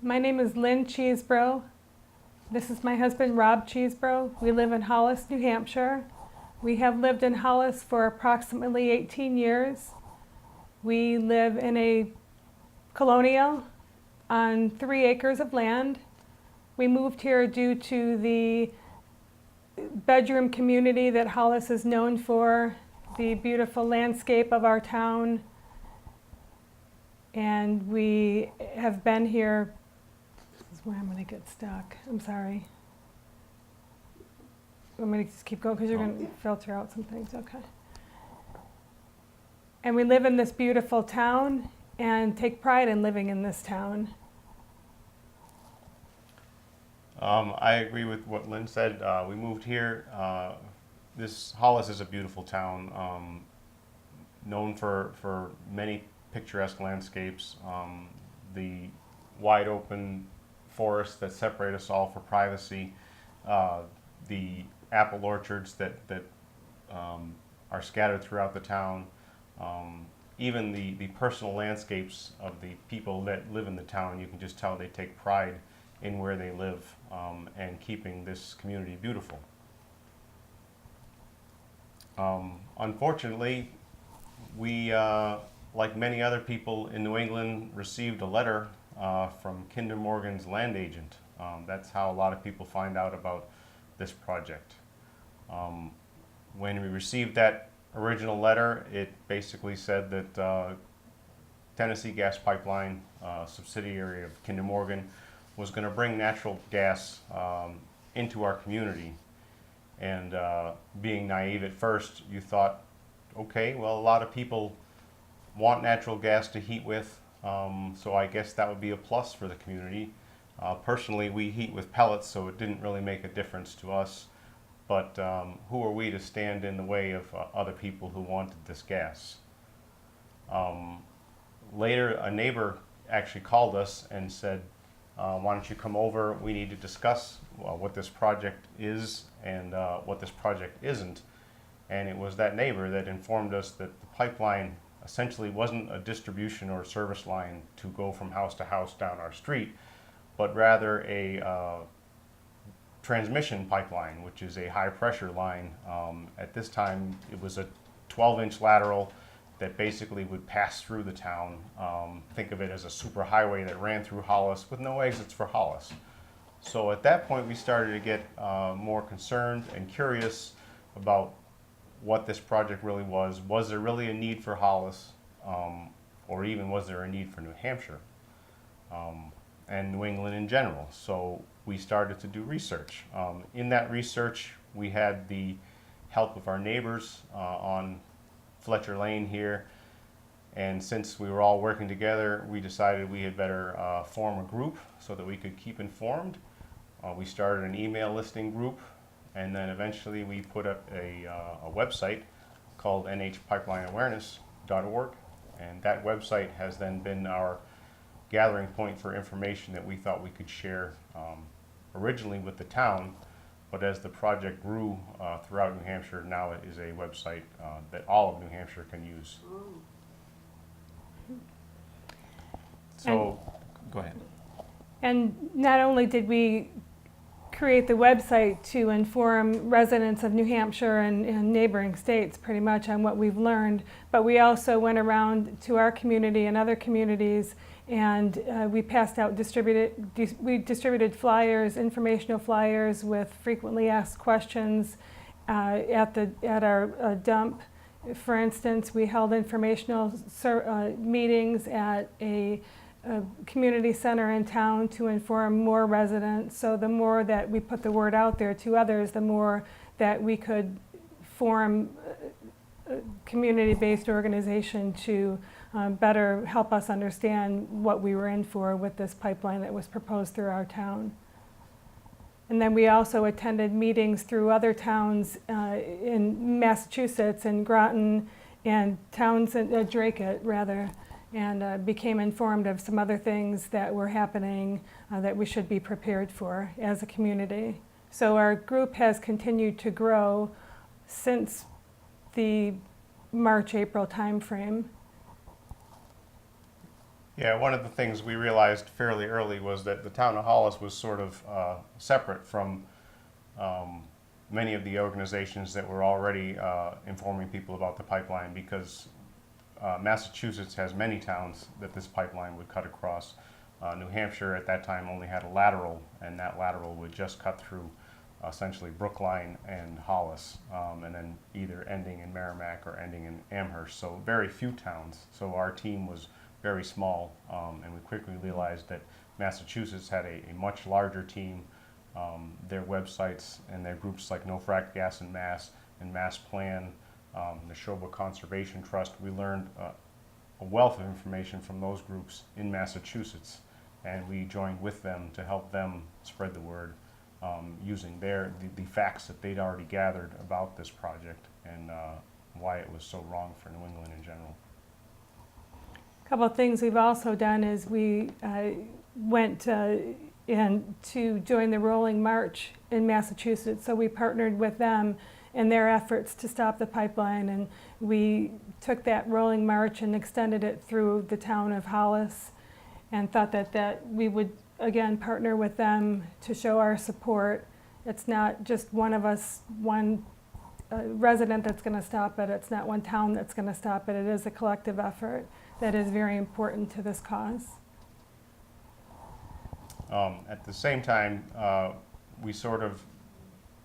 My name is Lynn Chesebrough. This is my husband, Rob Chesebrough. We live in Hollis, New Hampshire. We have lived in Hollis for approximately 18 years. We live in a colonial on 3 acres of land. We moved here due to the bedroom community that Hollis is known for, the beautiful landscape of our town, and we have been here. This is where I'm going to get stuck. I'm sorry. I'm going to just keep going because you're going to filter out some things. Okay. And we live in this beautiful town and take pride in living in this town. I agree with what Lynn said. We moved here. This Hollis is a beautiful town, known for many picturesque landscapes. The wide open forests that separate us all for privacy, the apple orchards that are scattered throughout the town, even the personal landscapes of the people that live in the town. You can just tell they take pride in where they live and keeping this community beautiful. Unfortunately, we, like many other people in New England, received a letter from Kinder Morgan's land agent. That's how a lot of people find out about this project. When we received that original letter, it basically said that Tennessee Gas Pipeline, subsidiary of Kinder Morgan, was going to bring natural gas into our community. And being naive at first, you thought, okay, well, a lot of people want natural gas to heat with, so I guess that would be a plus for the community. Personally, we heat with pellets, so it didn't really make a difference to us. But who are we to stand in the way of other people who wanted this gas? Later, a neighbor actually called us and said, why don't you come over? We need to discuss what this project is and what this project isn't. And it was that neighbor that informed us that the pipeline essentially wasn't a distribution or service line to go from house to house down our street, but rather a transmission pipeline, which is a high pressure line. At this time, it was a 12-inch lateral that basically would pass through the town. Think of it as a super highway that ran through Hollis with no exits for Hollis. So at that point, we started to get more concerned and curious about what this project really was. Was there really a need for Hollis, or even was there a need for New Hampshire and New England in general? So we started to do research. In that research, we had the help of our neighbors on Fletcher Lane here, and since we were all working together, we decided we had better form a group so that we could keep informed. We started an email listing group, and then eventually we put up a website called nhpipelineawareness.org, and that website has then been our gathering point for information that we thought we could share originally with the town. But as the project grew throughout New Hampshire, now it is a website that all of New Hampshire can use. So, go ahead. And not only did we create the website to inform residents of New Hampshire and neighboring states pretty much on what we've learned, but we also went around to our community and other communities, and we passed out, we distributed flyers, informational flyers with frequently asked questions at our dump. For instance, we held informational meetings at a community center in town to inform more residents. So the more that we put the word out there to others, the more that we could form a community-based organization to better help us understand what we were in for with this pipeline that was proposed through our town. And then we also attended meetings through other towns in Massachusetts, in Groton, and towns in Dracut, rather, and became informed of some other things that were happening that we should be prepared for as a community. So our group has continued to grow since the March-April timeframe. Yeah, one of the things we realized fairly early was that the town of Hollis was sort of separate from many of the organizations that were already informing people about the pipeline, because Massachusetts has many towns that this pipeline would cut across. New Hampshire at that time only had a lateral, and that lateral would just cut through essentially Brookline and Hollis, and then either ending in Merrimack or ending in Amherst. So very few towns. So our team was very small, and we quickly realized that Massachusetts had a much larger team. Their websites and their groups like No Frack Gas in Mass and Mass Plan, the Chesebrough Conservation Trust, we learned a wealth of information from those groups in Massachusetts, and we joined with them to help them spread the word, using the facts that they'd already gathered about this project and why it was so wrong for New England in general. A couple of things we've also done is we went in to join the Rolling March in Massachusetts. So we partnered with them in their efforts to stop the pipeline, and we took that Rolling March and extended it through the town of Hollis, and thought that we would again partner with them to show our support. It's not just one of us, one resident that's going to stop it. It's not one town that's going to stop it. It is a collective effort that is very important to this cause. At the same time, we sort of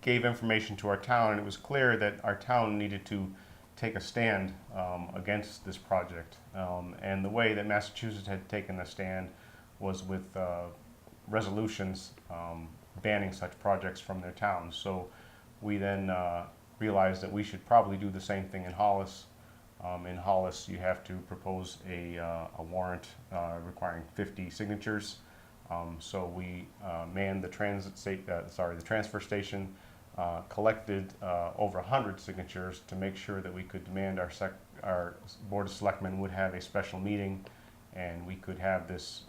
gave information to our town, and it was clear that our town needed to take a stand against this project. And the way that Massachusetts had taken a stand was with resolutions banning such projects from their towns. So we then realized that we should probably do the same thing in Hollis. In Hollis, you have to propose a warrant requiring 50 signatures. So we manned the transfer station, collected over 100 signatures to make sure that we could demand our Board of Selectmen would have a special meeting, and we could have this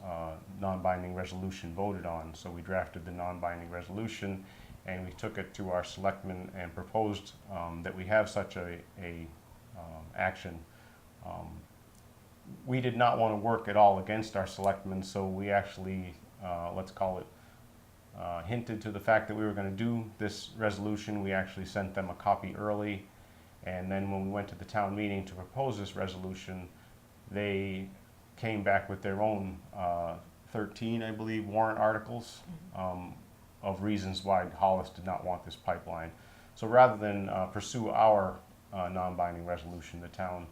non-binding resolution voted on. So we drafted the non-binding resolution, and we took it to our selectmen and proposed that we have such a action. We did not want to work at all against our selectmen, so we actually, let's call it, hinted to the fact that we were going to do this resolution. We actually sent them a copy early, and then when we went to the town meeting to propose this resolution, they came back with their own 13, I believe, warrant articles of reasons why Hollis did not want this pipeline. So rather than pursue our non-binding resolution, the town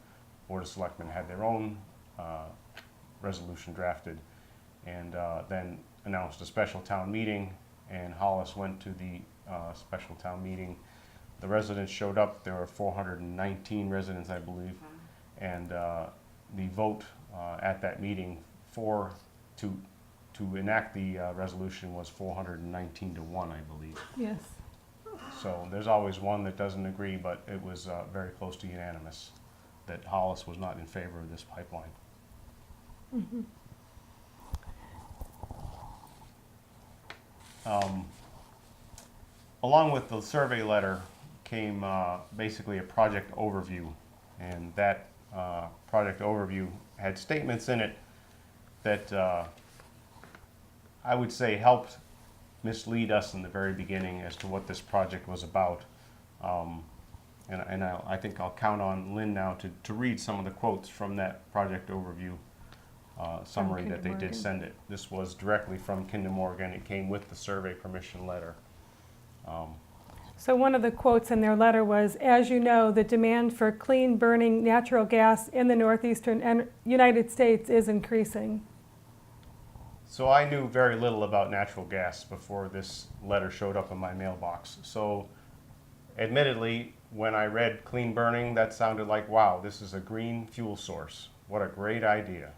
Board of Selectmen had their own resolution drafted, and then announced a special town meeting, and Hollis went to the special town meeting. The residents showed up. There were 419 residents, I believe, and the vote at that meeting to enact the resolution was 419 to 1, I believe. Yes. So there's always one that doesn't agree, but it was very close to unanimous that Hollis was not in favor of this pipeline. Mm-hmm. Along with the survey letter came basically a project overview, and that project overview had statements in it that I would say helped mislead us in the very beginning as to what this project was about. And I think I'll count on Lynn now to read some of the quotes from that project overview summary that they did send it. This was directly from Kinder Morgan. It came with the survey permission letter. So one of the quotes in their letter was, "As you know, the demand for clean burning natural gas in the northeastern United States is increasing." So I knew very little about natural gas before this letter showed up in my mailbox. So admittedly, when I read clean burning, that sounded like, wow, this is a green fuel source. What a great idea.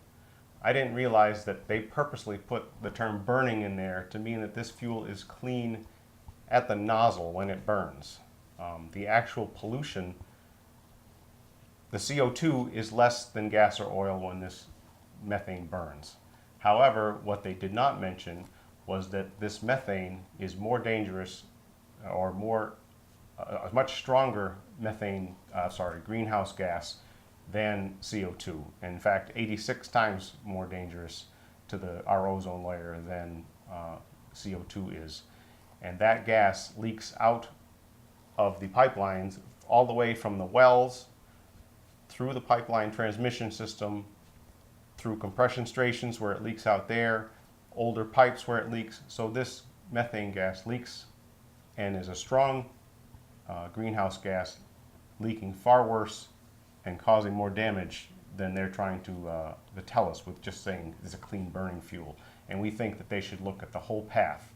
I didn't realize that they purposely put the term burning in there to mean that this fuel is clean at the nozzle when it burns. The actual pollution, the CO2 is less than gas or oil when this methane burns. However, what they did not mention was that this methane is more dangerous or a much stronger greenhouse gas than CO2. In fact, 86 times more dangerous to our ozone layer than CO2 is. And that gas leaks out of the pipelines all the way from the wells, through the pipeline transmission system, through compression stations where it leaks out there, older pipes where it leaks. So this methane gas leaks and is a strong greenhouse gas, leaking far worse and causing more damage than they're trying to tell us with just saying it's a clean burning fuel. And we think that they should look at the whole path.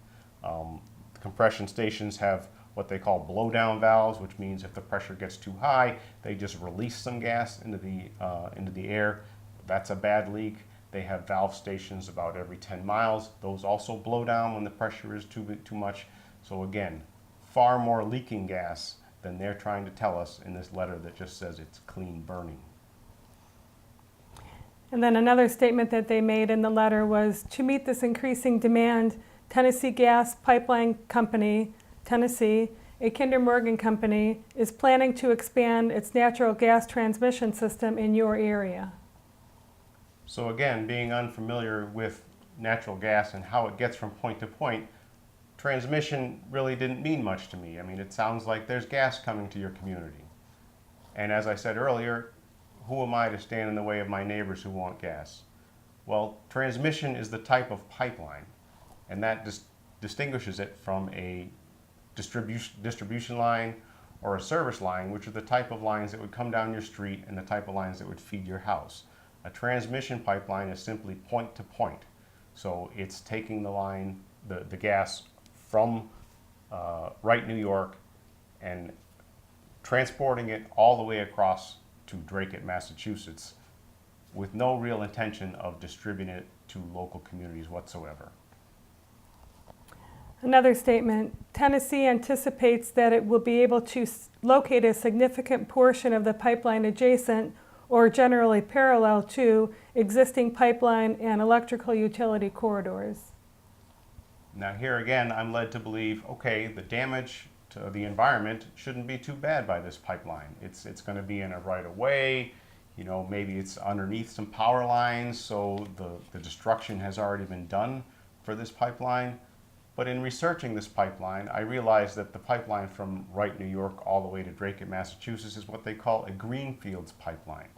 Compression stations have what they call blowdown valves, which means if the pressure gets too high, they just release some gas into the air. That's a bad leak. They have valve stations about every 10 miles. Those also blow down when the pressure is too much. So again, far more leaking gas than they're trying to tell us in this letter that just says it's clean burning. And then another statement that they made in the letter was, to meet this increasing demand, Tennessee Gas Pipeline Company, Tennessee, a Kinder Morgan company, is planning to expand its natural gas transmission system in your area. So again, being unfamiliar with natural gas and how it gets from point to point, transmission really didn't mean much to me. I mean, it sounds like there's gas coming to your community. And as I said earlier, who am I to stand in the way of my neighbors who want gas? Well, transmission is the type of pipeline, and that distinguishes it from a distribution line or a service line, which are the type of lines that would come down your street and the type of lines that would feed your house. A transmission pipeline is simply point to point. So it's taking the line, the gas from Wright, New York, and transporting it all the way across to Drake, Massachusetts, with no real intention of distributing it to local communities whatsoever. Another statement, Tennessee anticipates that it will be able to locate a significant portion of the pipeline adjacent or generally parallel to existing pipeline and electrical utility corridors. Now here again, I'm led to believe, okay, the damage to the environment shouldn't be too bad by this pipeline. It's going to be in a right of way, you know, maybe it's underneath some power lines, so the destruction has already been done for this pipeline. But in researching this pipeline, I realized that the pipeline from Wright, New York, all the way to Drake, Massachusetts is what they call a greenfields pipeline.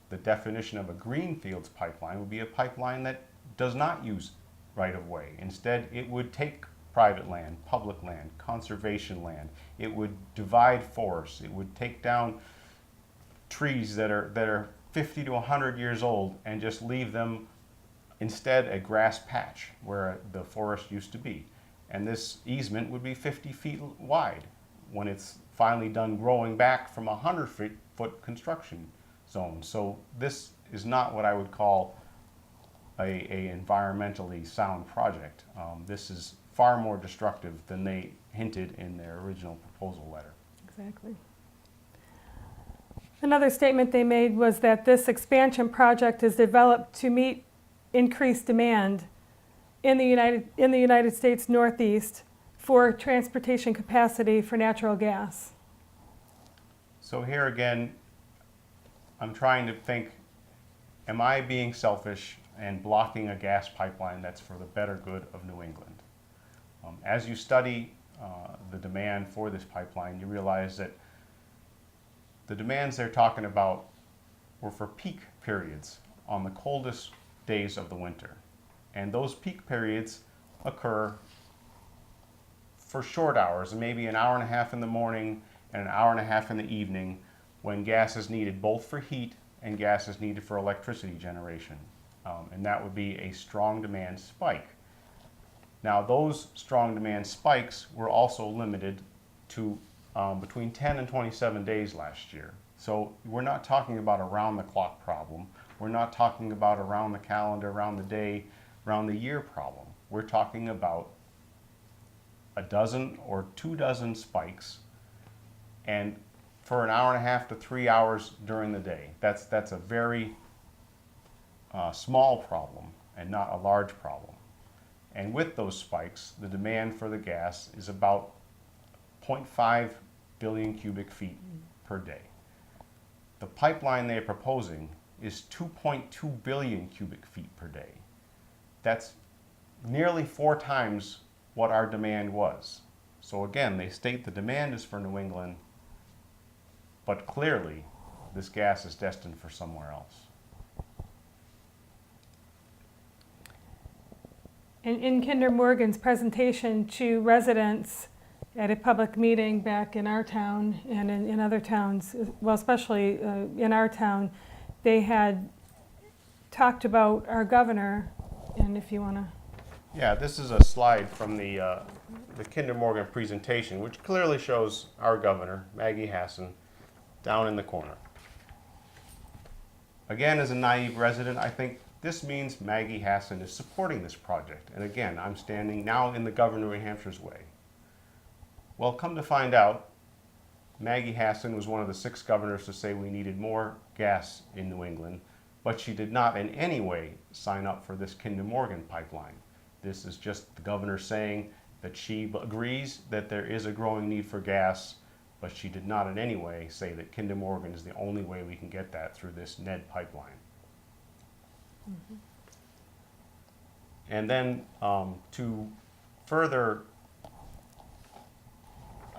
The definition of a greenfields pipeline would be a pipeline that does not use right-of-way. Instead, it would take private land, public land, conservation land. It would divide forests. It would take down trees that are 50 to 100 years old and just leave them instead a grass patch where the forest used to be. And this easement would be 50 feet wide when it's finally done growing back from a 100-foot construction zone. So this is not what I would call a environmentally sound project. This is far more destructive than they hinted in their original proposal letter. Exactly. Another statement they made was that this expansion project is developed to meet increased demand in the United States Northeast for transportation capacity for natural gas. So here again, I'm trying to think, am I being selfish and blocking a gas pipeline that's for the better good of New England? As you study the demand for this pipeline, you realize that the demands they're talking about were for peak periods on the coldest days of the winter. And those peak periods occur for short hours, maybe an hour and a half in the morning and an hour and a half in the evening, when gas is needed both for heat and gas is needed for electricity generation. And that would be a strong demand spike. Now those strong demand spikes were also limited to between 10 and 27 days last year. So we're not talking about a round-the-clock problem. We're not talking about around the calendar, around the day, around the year problem. We're talking about a dozen or 2 dozen spikes, and for an hour and a half to 3 hours during the day. That's a very small problem and not a large problem. And with those spikes, the demand for the gas is about 0.5 billion cubic feet per day. The pipeline they're proposing is 2.2 billion cubic feet per day. That's nearly 4 times what our demand was. So again, they state the demand is for New England, but clearly this gas is destined for somewhere else. In Kinder Morgan's presentation to residents at a public meeting back in our town and in other towns, well, especially in our town, they had talked about our governor, and if you want to. Yeah, this is a slide from the Kinder Morgan presentation, which clearly shows our governor, Maggie Hassan, down in the corner. Again, as a naive resident, I think this means Maggie Hassan is supporting this project. And again, I'm standing now in the governor of New Hampshire's way. Well, come to find out, Maggie Hassan was one of the 6 governors to say we needed more gas in New England, but she did not in any way sign up for this Kinder Morgan pipeline. This is just the governor saying that she agrees that there is a growing need for gas, but she did not in any way say that Kinder Morgan is the only way we can get that through this NED pipeline. Mm-hmm. And then to further,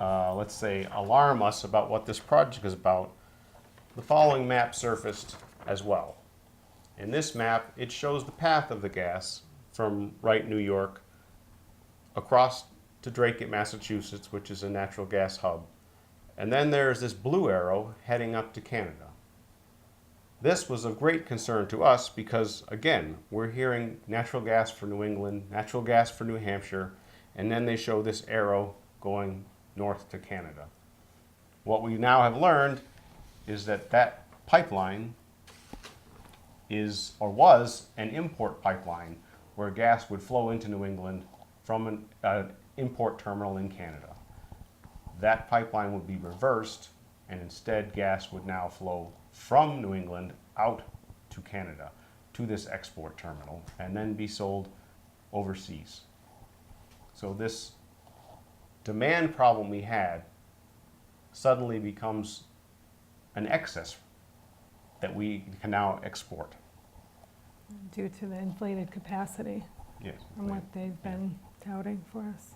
let's say, alarm us about what this project is about, the following map surfaced as well. In this map, it shows the path of the gas from Wright, New York, across to Drake, Massachusetts, which is a natural gas hub. And then there's this blue arrow heading up to Canada. This was of great concern to us because, again, we're hearing natural gas for New England, natural gas for New Hampshire, and then they show this arrow going north to Canada. What we now have learned is that that pipeline is, or was, an import pipeline where gas would flow into New England from an import terminal in Canada. That pipeline would be reversed, and instead gas would now flow from New England out to Canada, to this export terminal, and then be sold overseas. So this demand problem we had suddenly becomes an excess that we can now export. Due to the inflated capacity. Yes. And what they've been touting for us.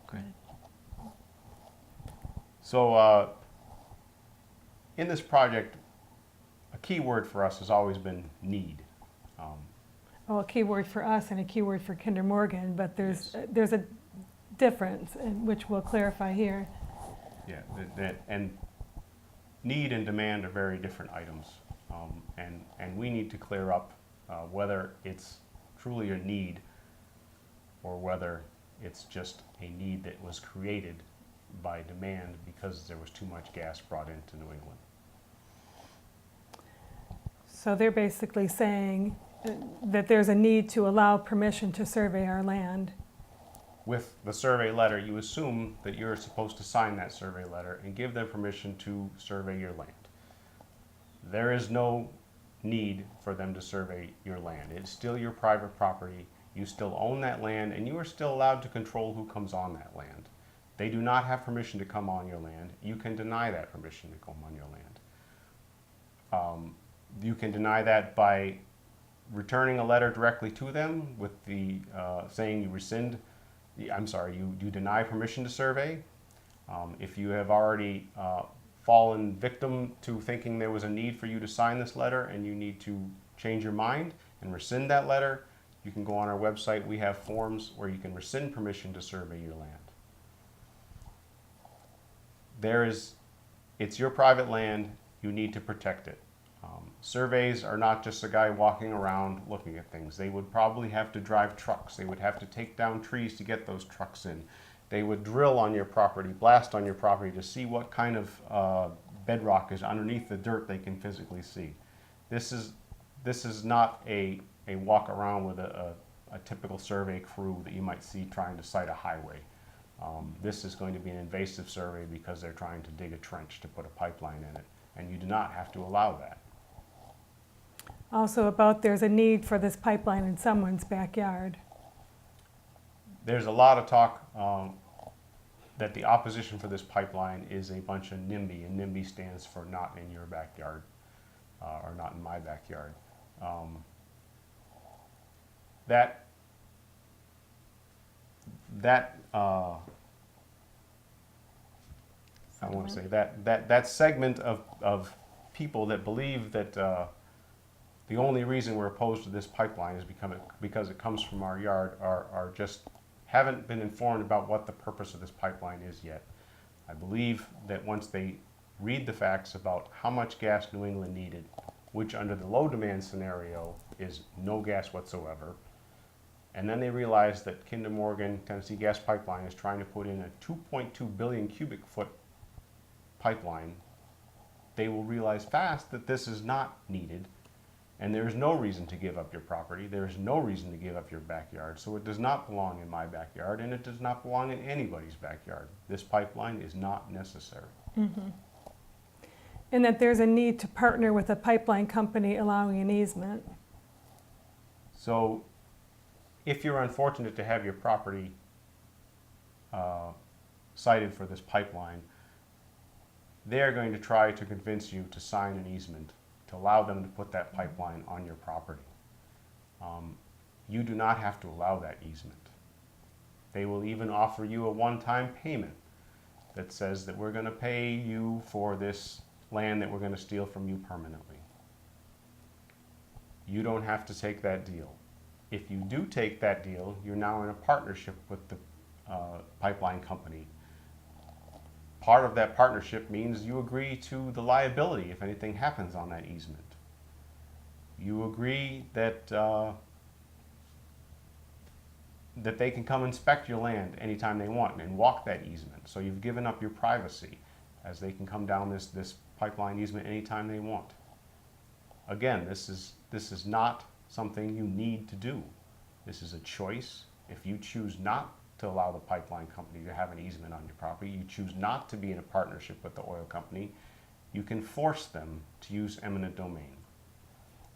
Great. So in this project, a key word for us has always been need. Well, a key word for us and a key word for Kinder Morgan, but Yes. there's a difference, which we'll clarify here. Yeah, and need and demand are very different items, and we need to clear up whether it's truly a need or whether it's just a need that was created by demand because there was too much gas brought into New England. So they're basically saying that there's a need to allow permission to survey our land. With the survey letter, you assume that you're supposed to sign that survey letter and give them permission to survey your land. There is no need for them to survey your land. It's still your private property. You still own that land, and you are still allowed to control who comes on that land. They do not have permission to come on your land. You can deny that permission to come on your land. You can deny that by returning a letter directly to them with the saying you rescind. You deny permission to survey. If you have already fallen victim to thinking there was a need for you to sign this letter and you need to change your mind and rescind that letter, you can go on our website. We have forms where you can rescind permission to survey your land. It's your private land. You need to protect it. Surveys are not just a guy walking around looking at things. They would probably have to drive trucks. They would have to take down trees to get those trucks in. They would drill on your property, blast on your property to see what kind of bedrock is underneath the dirt they can physically see. This is not a walk around with a typical survey crew that you might see trying to site a highway. This is going to be an invasive survey because they're trying to dig a trench to put a pipeline in it, and you do not have to allow that. Also about there's a need for this pipeline in someone's backyard. There's a lot of talk that the opposition for this pipeline is a bunch of NIMBY, and NIMBY stands for not in your backyard, or not in my backyard. I want to say that segment of people that believe that the only reason we're opposed to this pipeline is because it comes from our yard are just haven't been informed about what the purpose of this pipeline is yet. I believe that once they read the facts about how much gas New England needed, which under the low demand scenario is no gas whatsoever, and then they realize that Kinder Morgan Tennessee Gas Pipeline is trying to put in a 2.2 billion cubic foot pipeline, they will realize fast that this is not needed, and there is no reason to give up your property. There is no reason to give up your backyard. So it does not belong in my backyard, and it does not belong in anybody's backyard. This pipeline is not necessary. Mm-hmm. And that there's a need to partner with a pipeline company allowing an easement. So if you're unfortunate to have your property cited for this pipeline, they're going to try to convince you to sign an easement to allow them to put that pipeline on your property. You do not have to allow that easement. They will even offer you a one-time payment that says that we're going to pay you for this land that we're going to steal from you permanently. You don't have to take that deal. If you do take that deal, you're now in a partnership with the pipeline company. Part of that partnership means you agree to the liability if anything happens on that easement. You agree that that they can come inspect your land anytime they want and walk that easement. So you've given up your privacy as they can come down this pipeline easement anytime they want. Again, this is not something you need to do. This is a choice. If you choose not to allow the pipeline company to have an easement on your property, you choose not to be in a partnership with the oil company, you can force them to use eminent domain.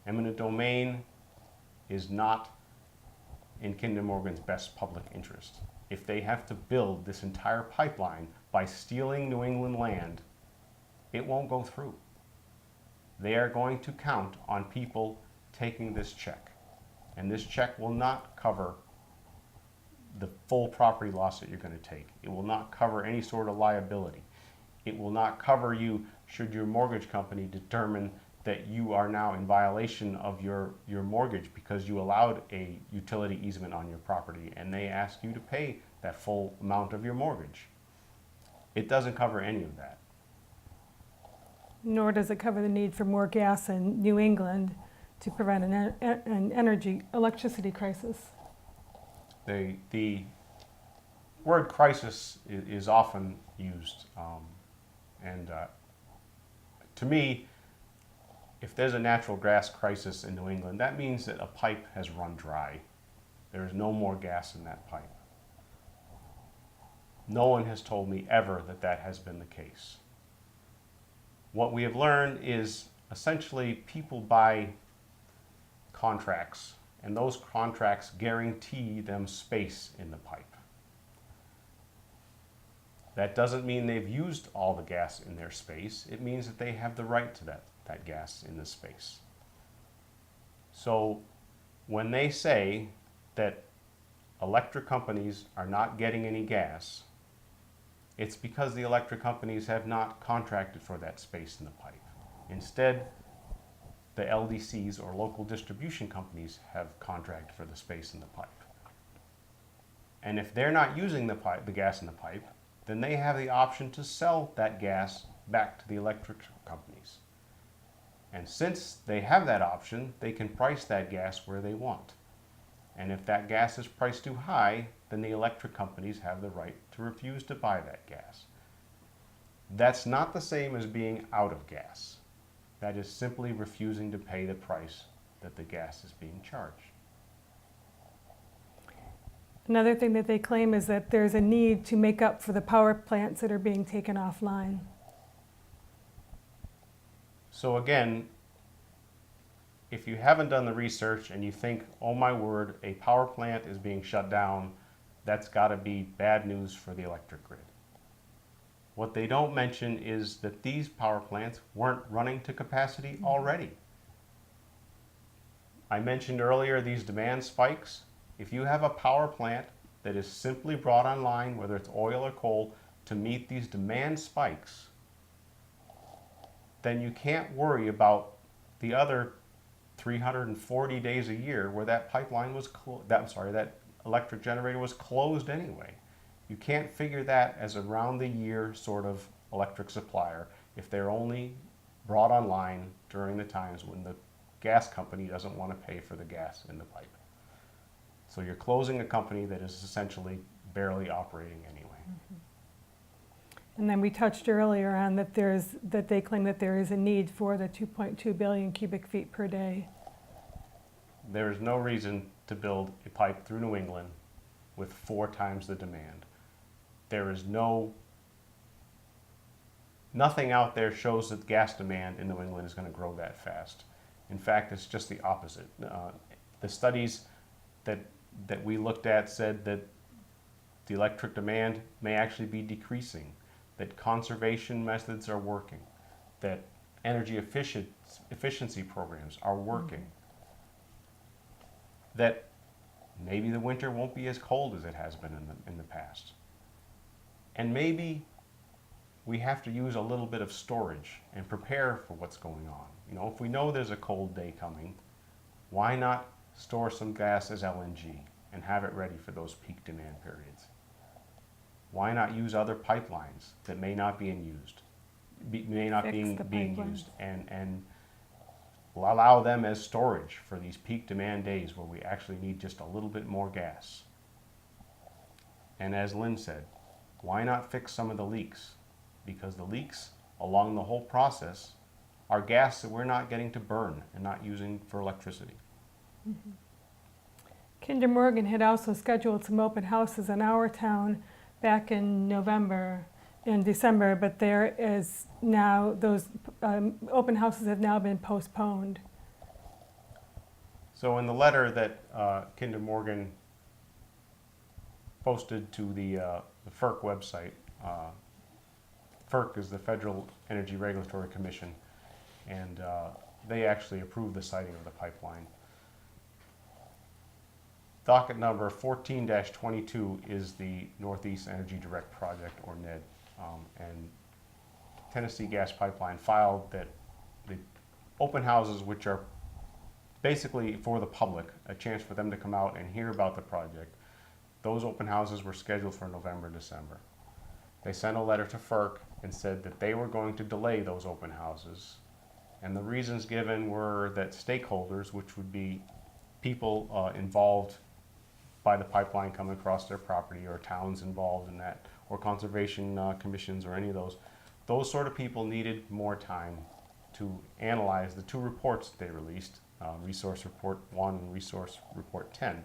Eminent domain is not in Kinder Morgan's best public interest. If they have to build this entire pipeline by stealing New England land, it won't go through. They are going to count on people taking this check, and this check will not cover the full property loss that you're going to take. It will not cover any sort of liability. It will not cover you should your mortgage company determine that you are now in violation of your mortgage because you allowed a utility easement on your property and they ask you to pay that full amount of your mortgage. It doesn't cover any of that. Nor does it cover the need for more gas in New England to prevent an electricity crisis. The word crisis is often used, and to me, if there's a natural gas crisis in New England, that means that a pipe has run dry. There is no more gas in that pipe. No one has told me ever that that has been the case. What we have learned is essentially people buy contracts, and those contracts guarantee them space in the pipe. That doesn't mean they've used all the gas in their space. It means that they have the right to that gas in the space. So when they say that electric companies are not getting any gas, it's because the electric companies have not contracted for that space in the pipe. Instead, the LDCs or local distribution companies have contracted for the space in the pipe. And if they're not using the gas in the pipe, then they have the option to sell that gas back to the electric companies. And since they have that option, they can price that gas where they want. And if that gas is priced too high, then the electric companies have the right to refuse to buy that gas. That's not the same as being out of gas. That is simply refusing to pay the price that the gas is being charged. Another thing that they claim is that there's a need to make up for the power plants that are being taken offline. So again, if you haven't done the research and you think, oh my word, a power plant is being shut down, that's got to be bad news for the electric grid. What they don't mention is that these power plants weren't running to capacity already. I mentioned earlier these demand spikes. If you have a power plant that is simply brought online, whether it's oil or coal, to meet these demand spikes, then you can't worry about the other 340 days a year where that pipeline was that electric generator was closed anyway. You can't figure that as a round the year sort of electric supplier if they're only brought online during the times when the gas company doesn't want to pay for the gas in the pipe. So you're closing a company that is essentially barely operating anyway. And then we touched earlier on that they claim that there is a need for the 2.2 billion cubic feet per day. There is no reason to build a pipe through New England with 4 times the demand. There is nothing out there shows that gas demand in New England is going to grow that fast. In fact, it's just the opposite. The studies that we looked at said that the electric demand may actually be decreasing, that conservation methods are working, that energy efficiency programs are working, that maybe the winter won't be as cold as it has been in the past. And maybe we have to use a little bit of storage and prepare for what's going on. You know, if we know there's a cold day coming, why not store some gas as LNG and have it ready for those peak demand periods? Why not use other pipelines that may not be being used and allow them as storage for these peak demand days where we actually need just a little bit more gas? And as Lynn said, why not fix some of the leaks? Because the leaks along the whole process are gas that we're not getting to burn and not using for electricity. Kinder Morgan had also scheduled some open houses in our town back in December, but there is now, those open houses have now been postponed. So in the letter that Kinder Morgan posted to the FERC website, FERC is the Federal Energy Regulatory Commission, and they actually approved the siting of the pipeline. Docket number 14-22 is the Northeast Energy Direct Project, or NED, and Tennessee Gas Pipeline filed that the open houses, which are basically for the public, a chance for them to come out and hear about the project, those open houses were scheduled for November, December. They sent a letter to FERC and said that they were going to delay those open houses, and the reasons given were that stakeholders, which would be people involved by the pipeline coming across their property, or towns involved in that, or conservation commissions, or any of those sort of people needed more time to analyze the 2 reports that they released, Resource Report 1 and Resource Report 10.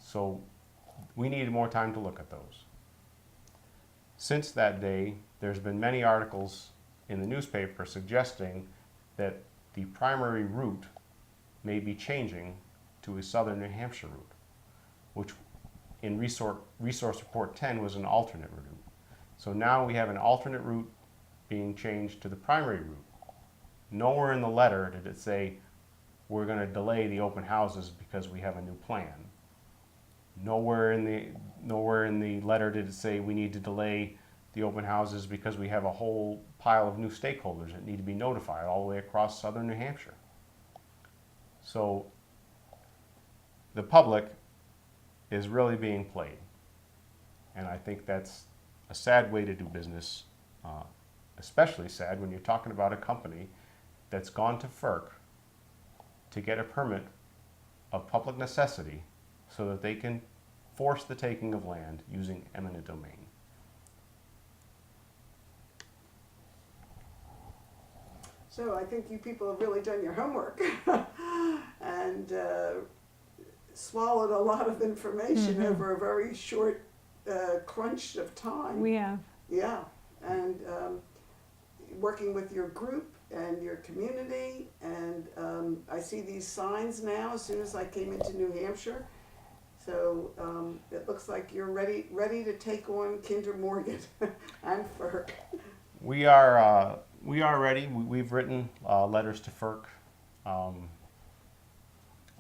So we needed more time to look at those. Since that day, there's been many articles in the newspaper suggesting that the primary route may be changing to a southern New Hampshire route, which in Resource Report 10 was an alternate route. So now we have an alternate route being changed to the primary route. Nowhere in the letter did it say we're going to delay the open houses because we have a new plan. Nowhere in the letter did it say we need to delay the open houses because we have a whole pile of new stakeholders that need to be notified all the way across southern New Hampshire. So the public is really being played, and I think that's a sad way to do business, especially sad when you're talking about a company that's gone to FERC to get a permit of public necessity so that they can force the taking of land using eminent domain. So I think you people have really done your homework and swallowed a lot of information over a very short crunch of time. We have. Yeah, and working with your group and your community, and I see these signs now as soon as I came into New Hampshire. So it looks like you're ready to take on Kinder Morgan and FERC. We are ready. We've written letters to FERC on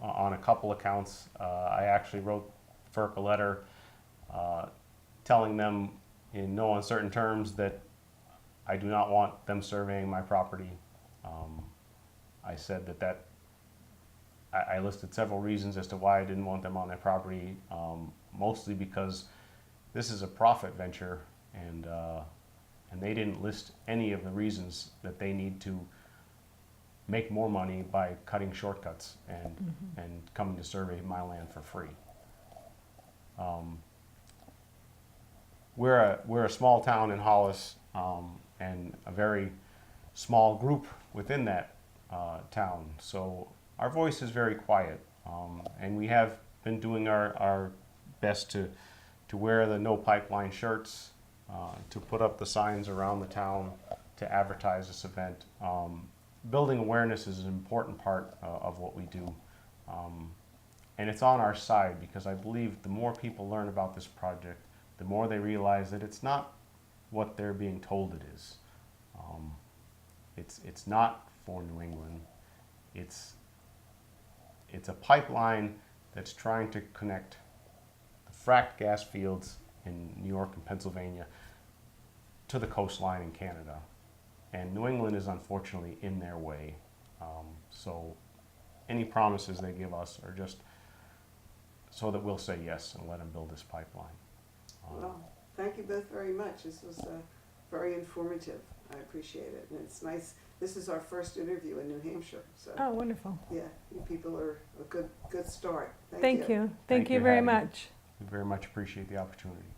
a couple accounts. I actually wrote FERC a letter telling them in no uncertain terms that I do not want them surveying my property. I said that I listed several reasons as to why I didn't want them on their property, mostly because this is a profit venture, and they didn't list any of the reasons that they need to make more money by cutting shortcuts and coming to survey my land for free. We're a small town in Hollis, and a very small group within that town, so our voice is very quiet, and we have been doing our best to wear the no pipeline shirts, to put up the signs around the town, to advertise this event. Building awareness is an important part of what we do, and it's on our side, because I believe the more people learn about this project, the more they realize that it's not what they're being told it is. It's not for New England. It's a pipeline that's trying to connect the fracked gas fields in New York and Pennsylvania to the coastline in Canada. And New England is unfortunately in their way. So any promises they give us are just so that we'll say yes and let them build this pipeline. Well, thank you both very much. This was very informative. I appreciate it. And it's nice. This is our first interview in New Hampshire. So Oh, wonderful. yeah, you people are a good start. Thank you. Thank Thank you you, very Hattie. much. We very much appreciate the opportunity.